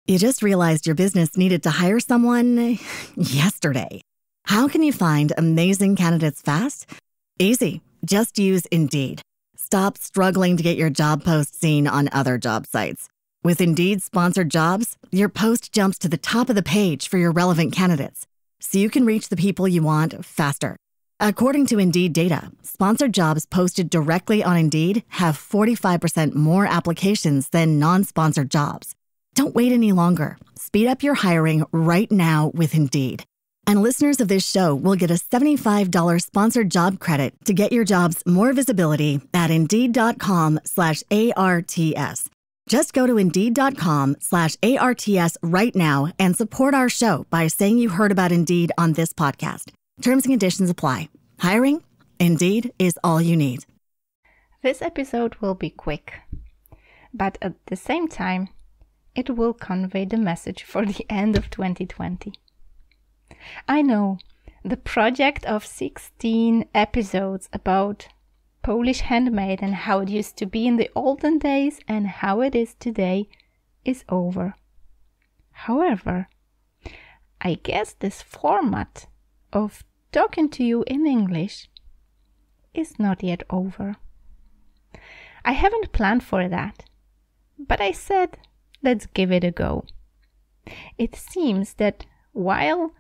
You just realized your business needed to hire someone yesterday. How can you find amazing candidates fast? Easy. Just use Indeed. Stop struggling to get your job post seen on other job sites. With Indeed sponsored jobs, your post jumps to the top of the page for your relevant candidates, so you can reach the people you want faster. According to Indeed data, sponsored jobs posted directly on Indeed have 45% more applications than non-sponsored jobs. Don't wait any longer. Speed up your hiring right now with Indeed. And listeners of this show will get a $75 sponsored job credit to get your jobs more visibility at Indeed.com/ARTS. Just go to Indeed.com/ARTS right now and support our show by saying you heard about Indeed on this podcast. Terms and conditions apply. Hiring? Indeed is all you need. This episode will be quick, but at the same time, it will convey the message for the end of 2020. I know the project of 16 episodes about Polish handmade and how it used to be in the olden days and how it is today is over. However, I guess this format of talking to you in English is not yet over. I haven't planned for that, but I said, let's give it a go. It seems that while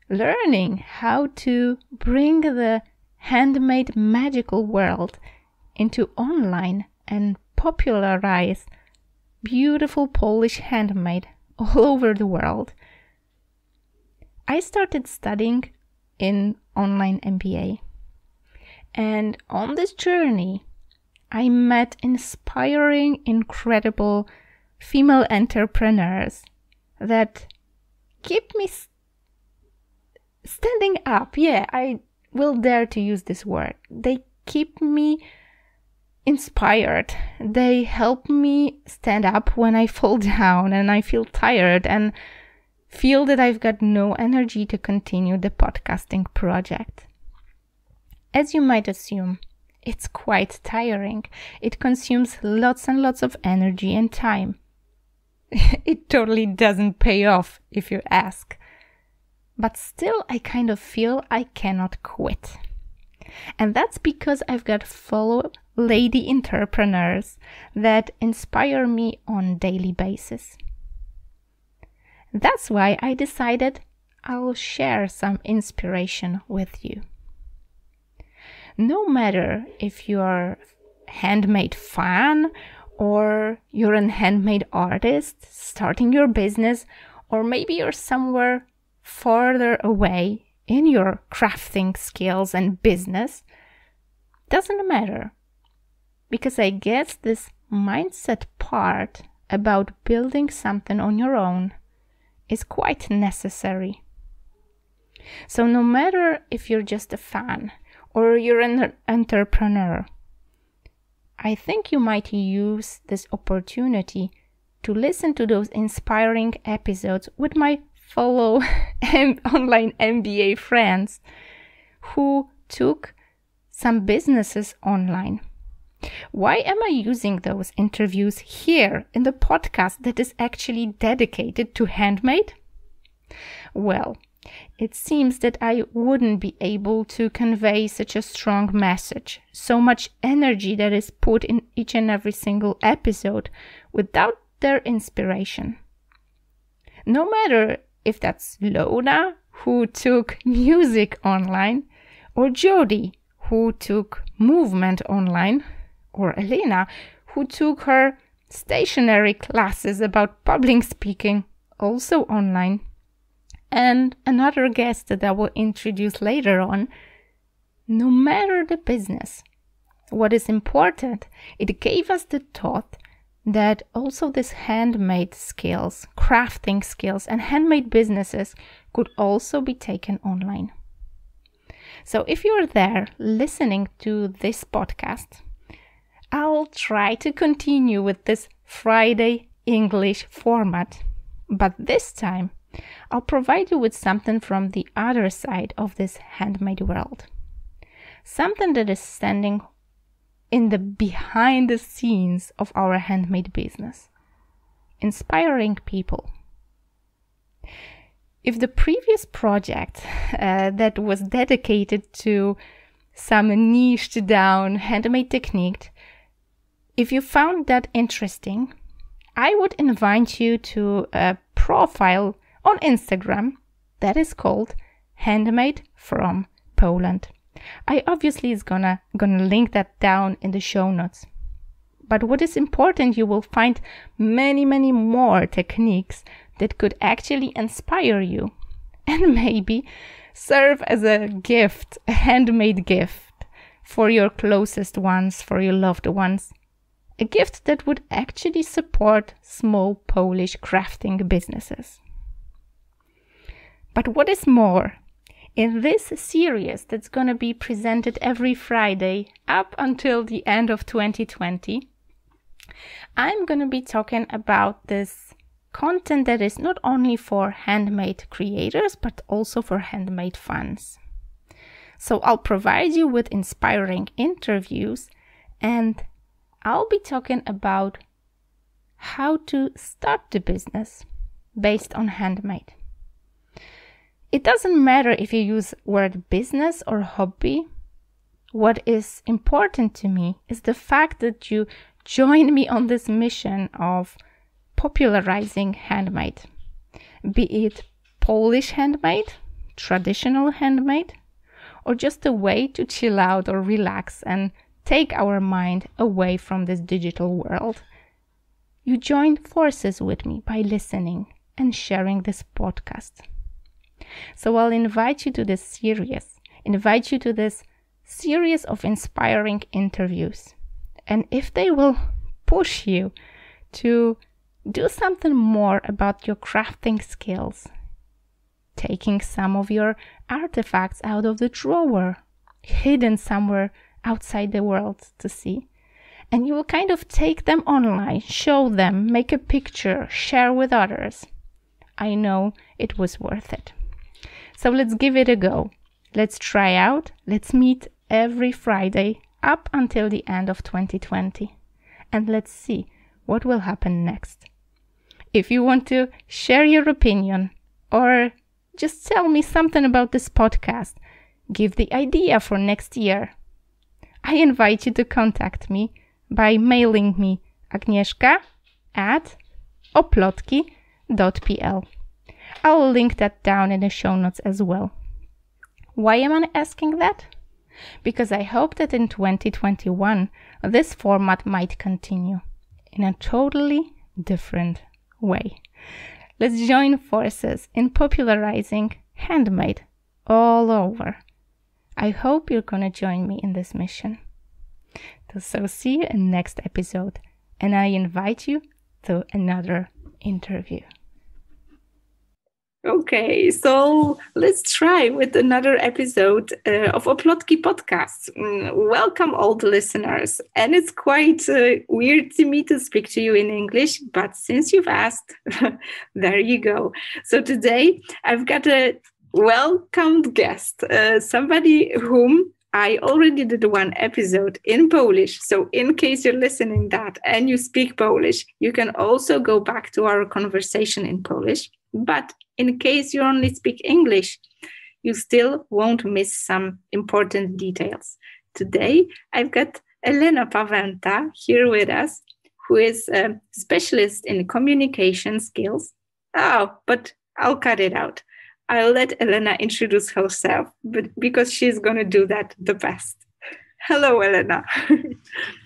learning how to bring the handmade magical world into online and popularize beautiful Polish handmade all over the world, I started studying in online MBA. And on this journey, I met inspiring, incredible female entrepreneurs that keep me standing up. Yeah, I will dare to use this word. They keep me inspired. They help me stand up when I fall down and I feel tired and feel that I've got no energy to continue the podcasting project. As you might assume, it's quite tiring. It consumes lots and lots of energy and time. It totally doesn't pay off if you ask. But still, I kind of feel I cannot quit. And that's because I've got fellow lady entrepreneurs that inspire me on daily basis. That's why I decided I'll share some inspiration with you. No matter if you're a handmade fan or you're a handmade artist starting your business, or maybe you're somewhere farther away in your crafting skills and business, doesn't matter. Because I guess this mindset part about building something on your own is quite necessary. So no matter if you're just a fan or you're an entrepreneur, I think you might use this opportunity to listen to those inspiring episodes with my fellow online MBA friends who took some businesses online. Why am I using those interviews here in the podcast that is actually dedicated to handmade? Well, it seems that I wouldn't be able to convey such a strong message, so much energy that is put in each and every single episode without their inspiration. No matter if that's Lona, who took music online, or Jody, who took movement online, or Elena, who took her stationary classes about public speaking, also online, and another guest that I will introduce later on. No matter the business, what is important, it gave us the thought that also these handmade skills, crafting skills, and handmade businesses could also be taken online. So if you're there listening to this podcast, I'll try to continue with this Friday English format, but this time I'll provide you with something from the other side of this handmade world. Something that is standing in the behind the scenes of our handmade business. Inspiring people If the previous project that was dedicated to some niched down handmade technique, if you found that interesting, I would invite you to a profile on Instagram that is called Handmade from Poland. I obviously is gonna link that down in the show notes. But what is important, you will find many more techniques that could actually inspire you and maybe serve as a gift, a handmade gift for your closest ones, for your loved ones. A gift that would actually support small Polish crafting businesses. But what is more, in this series that's going to be presented every Friday up until the end of 2020, I'm going to be talking about this content that is not only for handmade creators, but also for handmade fans. So I'll provide you with inspiring interviews, and I'll be talking about how to start the business based on handmade. It doesn't matter if you use word business or hobby. What is important to me is the fact that you join me on this mission of popularizing handmade, be it Polish handmade, traditional handmade, or just a way to chill out or relax and take our mind away from this digital world. You join forces with me by listening and sharing this podcast. So I'll invite you to this series of inspiring interviews. And if they will push you to do something more about your crafting skills, taking some of your artifacts out of the drawer, hidden somewhere outside the world to see, and you will kind of take them online, show them, make a picture, share with others, I know it was worth it. So let's give it a go. Let's try out. Let's meet every Friday up until the end of 2020. And let's see what will happen next. If you want to share your opinion or just tell me something about this podcast, give the idea for next year, I invite you to contact me by mailing me agnieszka@oplotki.pl. I'll link that down in the show notes as well. Why am I asking that? Because I hope that in 2021, this format might continue in a totally different way. Let's join forces in popularizing handmade all over. I hope you're gonna join me in this mission. So see you in next episode, and I invite you to another interview. Okay, so let's try with another episode of Oplotki podcast. Welcome, all the listeners. And it's quite weird to me to speak to you in English, but since you've asked, there you go. So today I've got a welcomed guest, somebody whom I already did one episode in Polish. So in case you're listening that and you speak Polish, you can also go back to our conversation in Polish. But in case you only speak English, you still won't miss some important details. Today, I've got Elena Pawęta here with us, who is a specialist in communication skills. Oh, but I'll cut it out. I'll let Elena introduce herself, but because she's going to do that the best. Hello, Elena.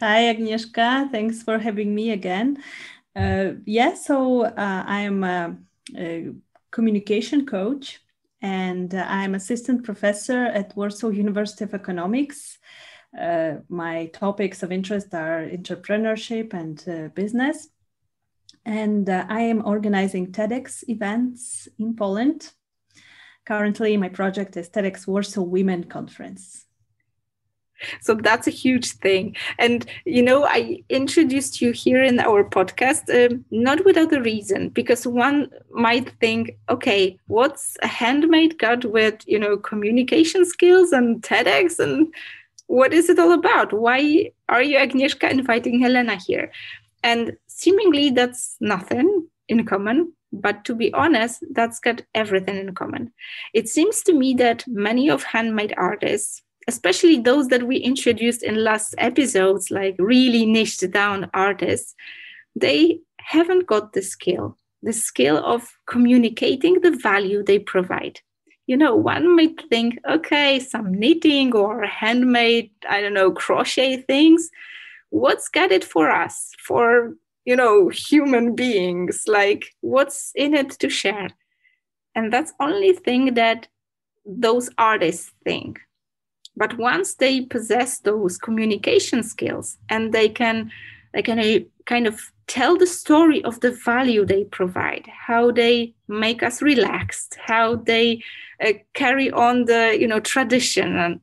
Hi, Agnieszka. Thanks for having me again. I'm a communication coach, and I'm assistant professor at Warsaw University of Economics. My topics of interest are entrepreneurship and business. And I am organizing TEDx events in Poland. Currently, my project is TEDxWarsawWomen conference. So that's a huge thing. And, I introduced you here in our podcast, not without a reason, because one might think, okay, what's a handmade got with, communication skills and TEDx, and what is it all about? Why are you, Agnieszka, inviting Elena here? And seemingly that's nothing in common, But to be honest, that's got everything in common. It seems to me that many of handmade artists, especially those that we introduced in last episodes, like really niched down artists, they haven't got the skill of communicating the value they provide. One might think, okay, some knitting or handmade, crochet things. What's got it for us, for, human beings? Like, what's in it to share? And that's only thing that those artists think. But once they possess those communication skills and they can kind of tell the story of the value they provide, how they make us relaxed, how they carry on the tradition and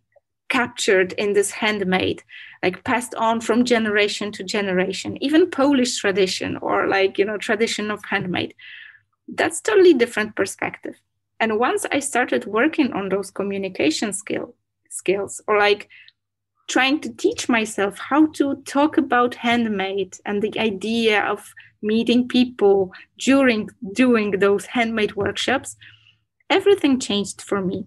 captured in this handmade, like passed on from generation to generation, even Polish tradition or tradition of handmade. That's totally different perspective. And once I started working on those communication skills or trying to teach myself how to talk about handmade and the idea of meeting people during doing those handmade workshops, everything changed for me.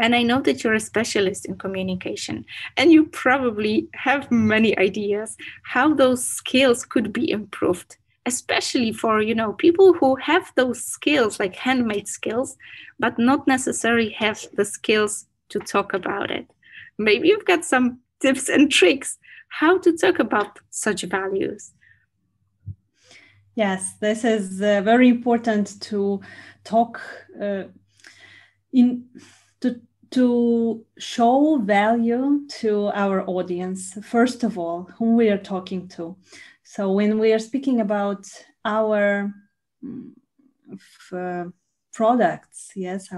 And I know that you're a specialist in communication, and you probably have many ideas how those skills could be improved, especially for, people who have those skills, like handmade skills, but not necessarily have the skills to talk about it. Maybe you've got some tips and tricks how to talk about such values. Yes, this is very important to talk to show value to our audience, first of all, whom we are talking to. So when we are speaking about our products, yes,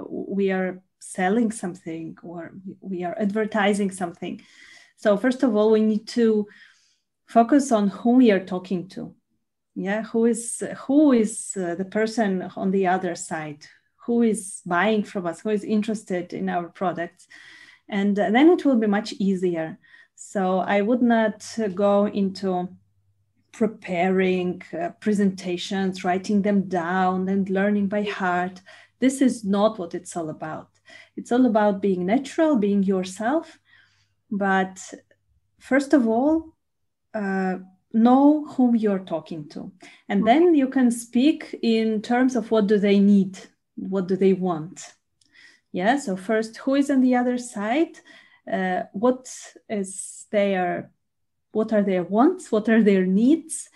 we are selling something or we are advertising something. So first of all, we need to focus on who we are talking to. Yeah, who is the person on the other side, who is buying from us, who is interested in our products. And then it will be much easier. So I would not go into preparing presentations, writing them down and learning by heart. This is not what it's all about. It's all about being natural, being yourself. But first of all, know whom you're talking to. And then you can speak in terms of what do they need, what do they want. Yeah, so first, who is on the other side? What are their wants? What are their needs?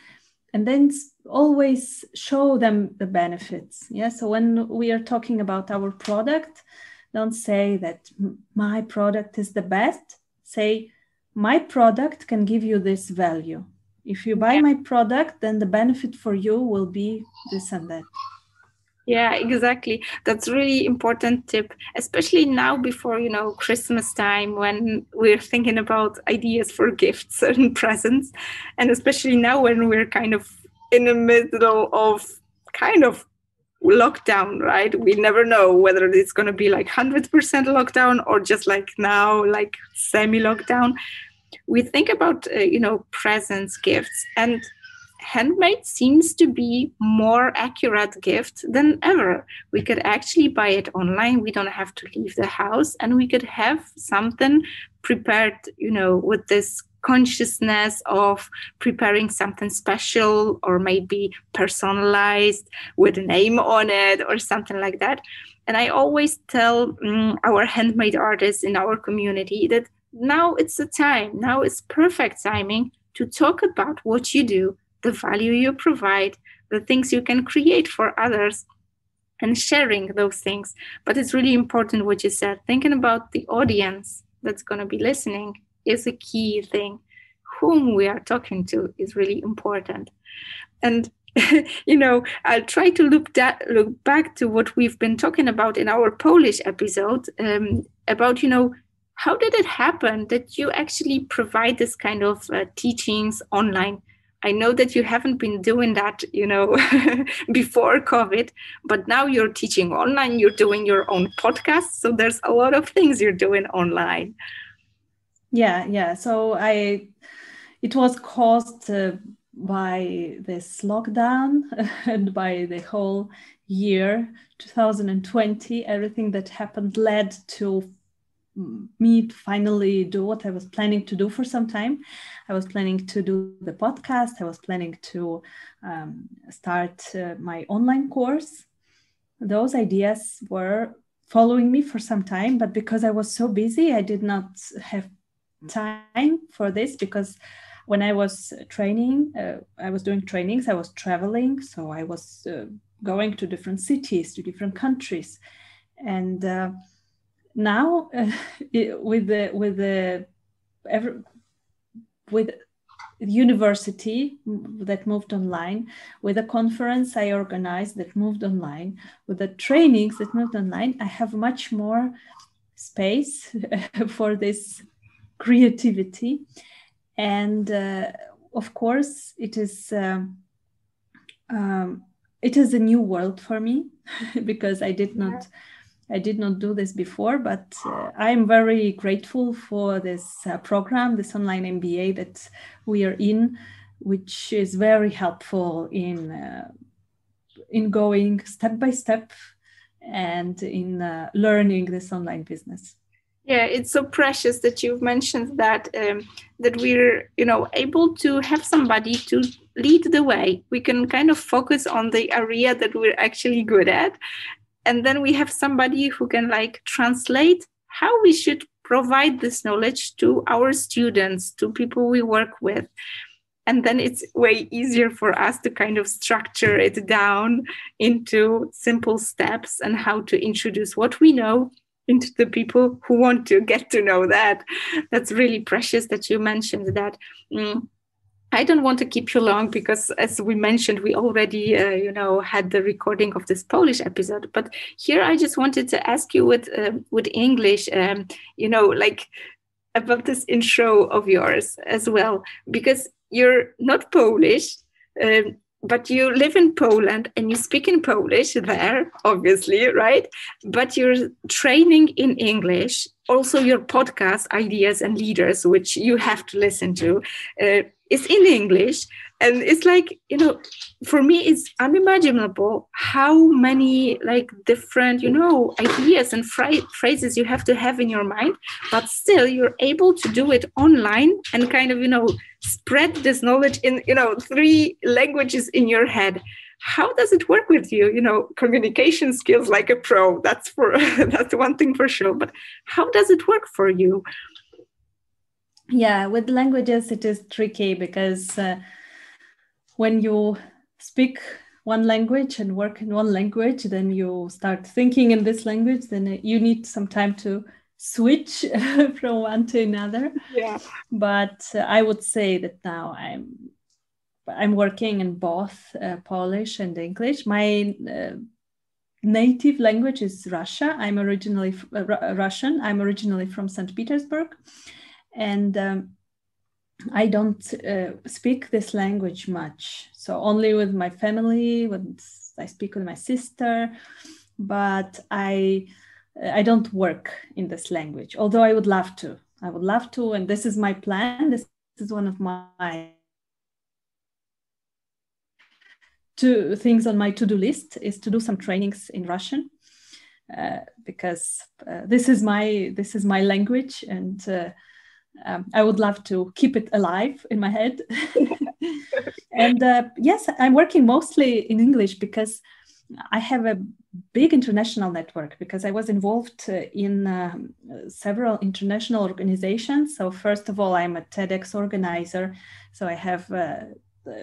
And then always show them the benefits. Yeah, so when we are talking about our product, don't say that my product is the best. Say, my product can give you this value. If you buy my product, then the benefit for you will be this and that. Yeah, exactly. That's really important tip, especially now before, Christmas time, when we're thinking about ideas for gifts and presents. And especially now when we're kind of in the middle of kind of lockdown, right? We never know whether it's going to be like 100% lockdown or just like now, like semi-lockdown. We think about, presents, gifts, and handmade seems to be more accurate gift than ever. We could actually buy it online. We don't have to leave the house, and we could have something prepared, with this consciousness of preparing something special or maybe personalized with a name on it or something like that. And I always tell our handmade artists in our community that now it's the time, now it's perfect timing to talk about what you do, the value you provide, the things you can create for others, and sharing those things. But it's really important what you said. Thinking about the audience that's going to be listening is a key thing. Whom we are talking to is really important. And, I'll try to look back to what we've been talking about in our Polish episode about, how did it happen that you actually provide this kind of teachings online? I know that you haven't been doing that, before COVID, but now you're teaching online, you're doing your own podcast. So there's a lot of things you're doing online. Yeah. So it was caused by this lockdown and by the whole year 2020, everything that happened led to me to finally do what I was planning to do for some time. I was planning to do the podcast. I was planning to start my online course. Those ideas were following me for some time, but because I was so busy, I did not have time for this, because when I was training, I was doing trainings, I was traveling, so I was going to different cities, to different countries. And now with university that moved online, with a conference I organized that moved online, with the trainings that moved online, I have much more space for this creativity. And of course, it is a new world for me because I did not do this before, but I'm very grateful for this program, this online MBA that we are in, which is very helpful in going step by step and in learning this online business. Yeah, it's so precious that you've mentioned that that we're able to have somebody to lead the way. We can kind of focus on the area that we're actually good at. And then we have somebody who can translate how we should provide this knowledge to our students, to people we work with. And then it's way easier for us to kind of structure it down into simple steps and how to introduce what we know into the people who want to get to know that. That's really precious that you mentioned that. I don't want to keep you long because, as we mentioned, we already, had the recording of this Polish episode. But here, I just wanted to ask you with English, about this intro of yours as well, because you're not Polish, but you live in Poland and you speak in Polish there, obviously, right? But you're training in English. Also, your podcast, Ideas and Leaders, which you have to listen to, is in English. And it's for me, it's unimaginable how many different, ideas and phrases you have to have in your mind, but still you're able to do it online and kind of, spread this knowledge in, 3 languages in your head. How does it work with you? Communication skills like a pro, that's one thing for sure. But how does it work for you? Yeah, with languages, it is tricky because when you speak one language and work in one language, then you start thinking in this language, then you need some time to switch from one to another. Yeah. But I would say that now I'm working in both Polish and English. My native language is Russia. I'm originally Russian. I'm originally from St. Petersburg. And I don't speak this language much. So only with my family, when I speak with my sister, but I don't work in this language, although I would love to. And this is my plan. This is one of my 2 things on my to-do list, is to do some trainings in Russian, because this is my language, and I would love to keep it alive in my head. And yes, I'm working mostly in English because I have a big international network, because I was involved in several international organizations. So first of all, I'm a TEDx organizer. So I have a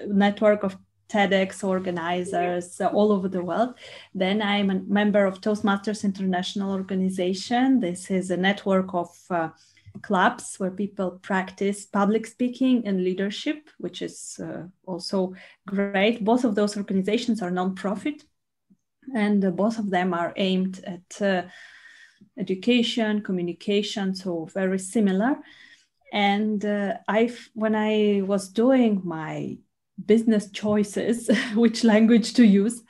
network of TEDx organizers all over the world. Then I'm a member of Toastmasters International organization. This is a network of clubs where people practice public speaking and leadership, which is also great. Both of those organizations are nonprofit, and both of them are aimed at education, communication, so very similar. And when I was doing my business choices, which language to use,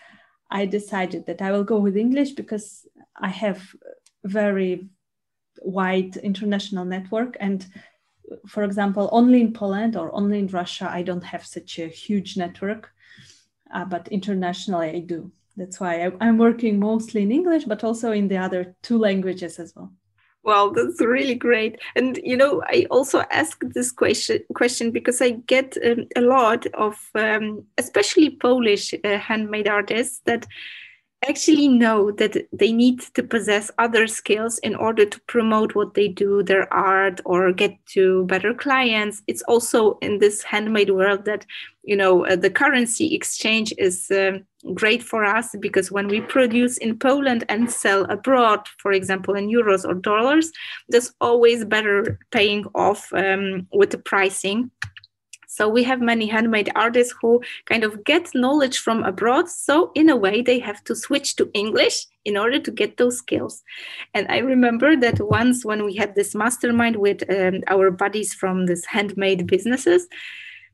I decided that I will go with English because I have very wide international network, and for example, only in Poland or only in Russia, I don't have such a huge network, but internationally I do. That's why I'm working mostly in English, but also in the other 2 languages as well. Well, that's really great. And, I also ask this question because I get a lot of, especially Polish handmade artists that actually know that they need to possess other skills in order to promote what they do, their art, or get to better clients. It's also in this handmade world that, the currency exchange is great for us, because when we produce in Poland and sell abroad, for example, in euros or dollars, there's always better paying off with the pricing. So we have many handmade artists who kind of get knowledge from abroad. So in a way, they have to switch to English in order to get those skills. And I remember that once when we had this mastermind with our buddies from this handmade businesses,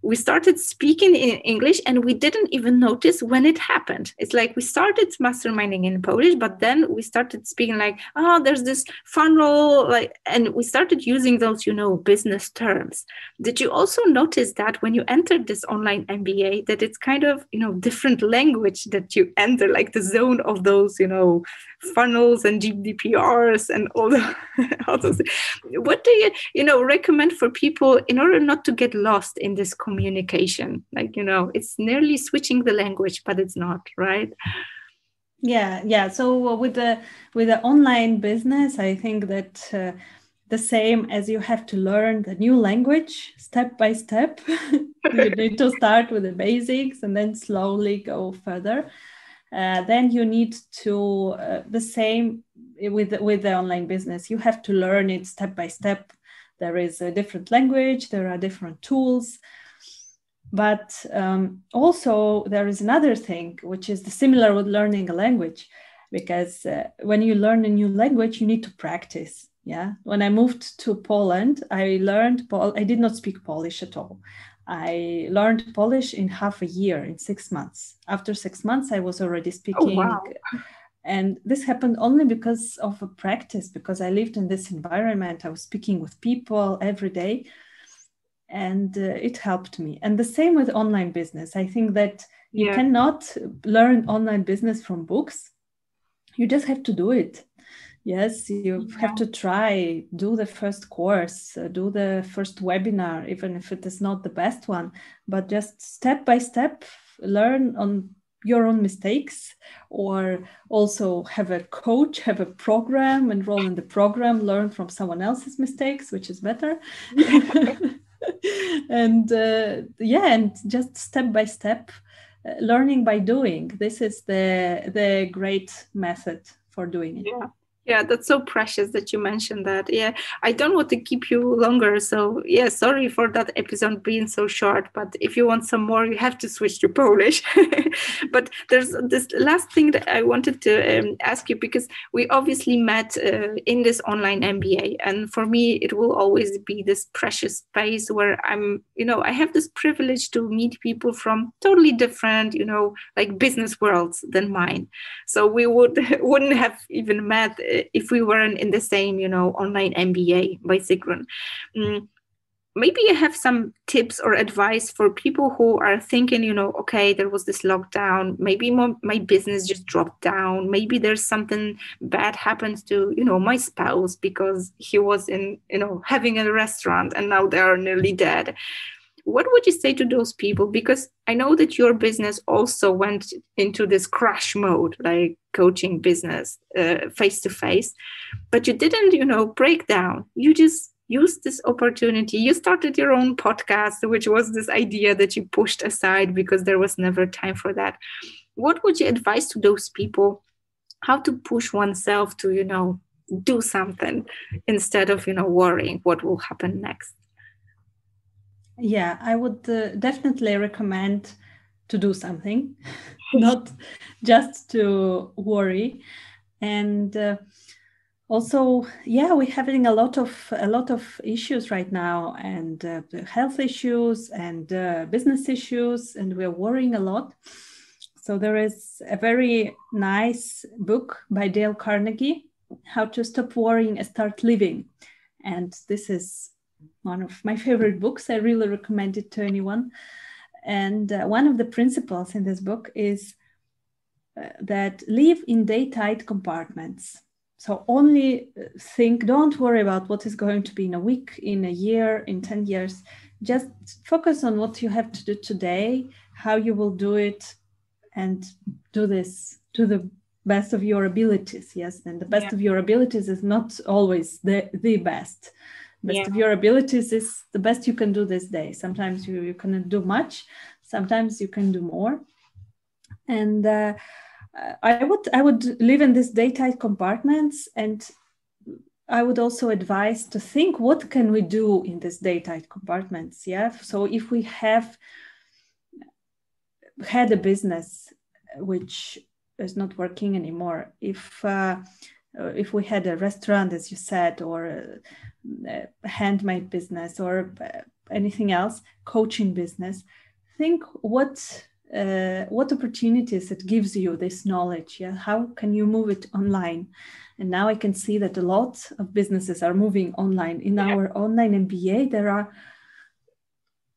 we started speaking in English and we didn't even notice when it happened. It's like we started masterminding in Polish, but then we started speaking like, there's this funnel, and we started using those, business terms. Did you also notice that when you entered this online MBA, that it's kind of, different language that you enter, like the zone of those, funnels and GDPRs and all those. What do you, recommend for people in order not to get lost in this communication? It's nearly switching the language, but it's not, right? Yeah. So with the online business, I think that the same as you have to learn the new language step by step. You need to start with the basics and then slowly go further. Then you need to the same with the online business. You have to learn it step by step. There is a different language. There are different tools. But also there is another thing, which is similar with learning a language, because when you learn a new language, you need to practice. Yeah. When I moved to Poland, I learned I did not speak Polish at all. I learned Polish in half a year, in 6 months. After 6 months, I was already speaking. Oh, wow. And this happened only because of a practice, because I lived in this environment. I was speaking with people every day, and it helped me. And the same with online business. I think that you cannot learn online business from books. You just have to do it. Yes, you have to try, do the first course, do the first webinar, even if it is not the best one, but just step by step, learn on your own mistakes, or also have a coach, have a program, enroll in the program, learn from someone else's mistakes, which is better. And and just step by step, learning by doing. This is the great method for doing it. Yeah, that's so precious that you mentioned that. Yeah, I don't want to keep you longer. So yeah, sorry for that episode being so short, but if you want some more, you have to switch to Polish. But there's this last thing that I wanted to ask you, because we obviously met in this online MBA. And for me, it will always be this precious space where I have this privilege to meet people from totally different, like business worlds than mine. So we wouldn't have even met if we weren't in the same, online MBA by Sigrun. Maybe you have some tips or advice for people who are thinking, okay, there was this lockdown, maybe my business just dropped down. Maybe there's something bad happened to, my spouse because he was in, having a restaurant and now they are nearly dead. What would you say to those people? Because I know that your business also went into this crash mode, like coaching business face-to-face, but you didn't, break down. You just used this opportunity. You started your own podcast, which was this idea that you pushed aside because there was never time for that. What would you advise to those people? How to push oneself to, do something instead of, worrying what will happen next? Yeah, I would definitely recommend to do something, not just to worry. And also, we're having a lot of issues right now, and health issues and business issues, and we're worrying a lot. So there is a very nice book by Dale Carnegie, How to Stop Worrying and Start Living. And this is one of my favorite books. I really recommend it to anyone. And one of the principles in this book is that live in day-tight compartments. So only don't worry about what is going to be in a week, in a year, in 10 years. Just focus on what you have to do today, how you will do it, and do this to the best of your abilities. Yes, and the best of your abilities is not always the best. Best of your abilities is the best you can do this day. Sometimes you cannot do much, sometimes you can do more. And I would live in these day-tight compartments, and I would also advise to think, what can we do in these day-tight compartments? Yeah. So if we have had a business which is not working anymore, if we had a restaurant, as you said, or a handmade business, or anything else, coaching business, think what opportunities it gives you, this knowledge. Yeah, how can you move it online? And now I can see that a lot of businesses are moving online. In our online MBA, there are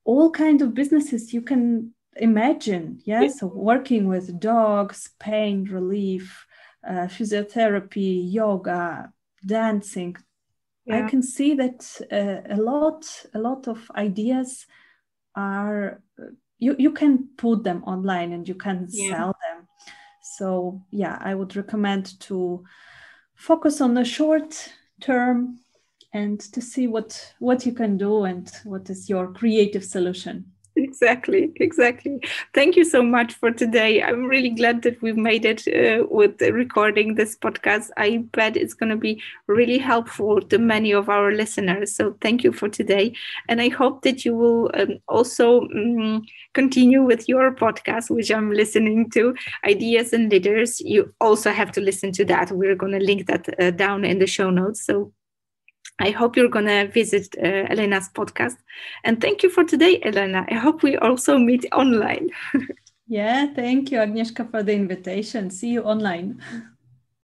all kinds of businesses you can imagine. Yeah, so working with dogs, pain relief, physiotherapy, yoga, dancing. I can see that a lot of ideas are you can put them online and you can sell them. So I would recommend to focus on the short term and to see what you can do and what is your creative solution. Exactly. Thank you so much for today. I'm really glad that we've made it with recording this podcast. I bet it's going to be really helpful to many of our listeners. So thank you for today. And I hope that you will also continue with your podcast, which I'm listening to, Ideas and Leaders. You also have to listen to that. We're going to link that down in the show notes. So I hope you're going to visit Elena's podcast. And thank you for today, Elena. I hope we also meet online. Thank you, Agnieszka, for the invitation. See you online.